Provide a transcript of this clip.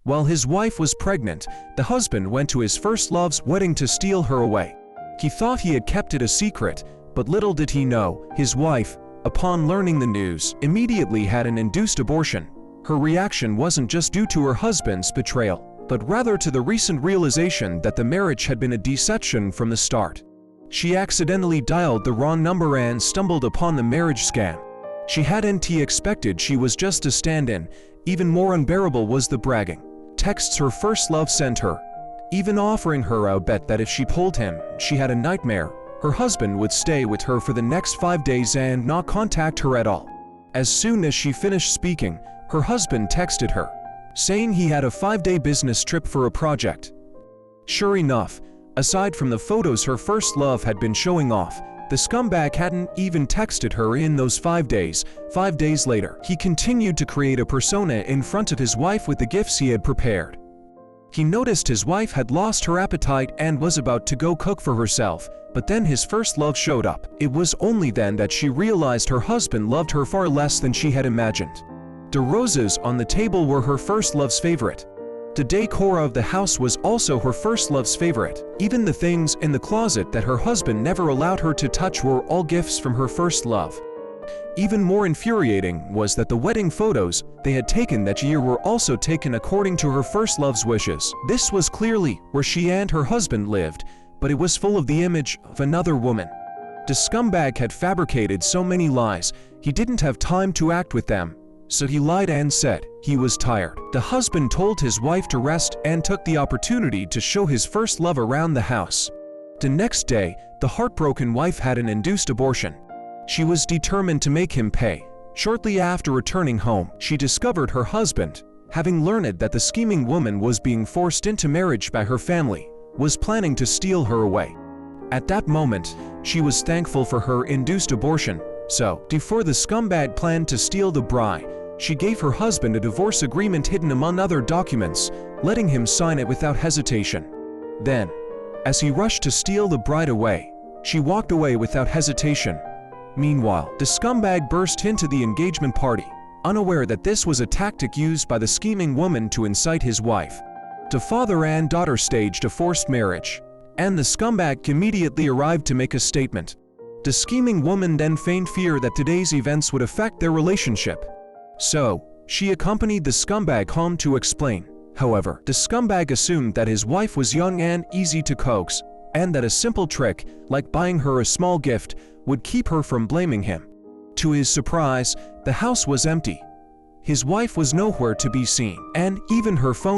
While his wife was pregnant, the husband went to his first love's wedding to steal her away. He thought he had kept it a secret, but little did he know, his wife, upon learning the news, immediately had an induced abortion. Her reaction wasn't just due to her husband's betrayal, but rather to the recent realization that the marriage had been a deception from the start. She accidentally dialed the wrong number and stumbled upon the marriage scam. She hadn't expected she was just a stand-in. Even more unbearable was the bragging texts her first love sent her, even offering her a bet that if she told him she had a nightmare, her husband would stay with her for the next 5 days and not contact her at all. As soon as she finished speaking, her husband texted her, saying he had a 5-day business trip for a project. Sure enough, aside from the photos her first love had been showing off, the scumbag hadn't even texted her in those 5 days. 5 days later, he continued to create a persona in front of his wife with the gifts he had prepared. He noticed his wife had lost her appetite and was about to go cook for herself, but then his first love showed up. It was only then that she realized her husband loved her far less than she had imagined. The roses on the table were her first love's favorite. The decor of the house was also her first love's favorite. Even the things in the closet that her husband never allowed her to touch were all gifts from her first love. Even more infuriating was that the wedding photos they had taken that year were also taken according to her first love's wishes. This was clearly where she and her husband lived, but it was full of the image of another woman. The scumbag had fabricated so many lies, he didn't have time to act with them. So he lied and said he was tired. The husband told his wife to rest and took the opportunity to show his first love around the house. The next day, the heartbroken wife had an induced abortion. She was determined to make him pay. Shortly after returning home, she discovered her husband, having learned that the scheming woman was being forced into marriage by her family, was planning to steal her away. At that moment, she was thankful for her induced abortion. So, before the scumbag planned to steal the bride, she gave her husband a divorce agreement hidden among other documents, letting him sign it without hesitation. Then, as he rushed to steal the bride away, she walked away without hesitation. Meanwhile, the scumbag burst into the engagement party, unaware that this was a tactic used by the scheming woman to incite his wife. The father and daughter staged a forced marriage, and the scumbag immediately arrived to make a statement. The scheming woman then feigned fear that today's events would affect their relationship. So, she accompanied the scumbag home to explain. However, the scumbag assumed that his wife was young and easy to coax, and that a simple trick, like buying her a small gift, would keep her from blaming him. To his surprise, the house was empty. His wife was nowhere to be seen, and even her phone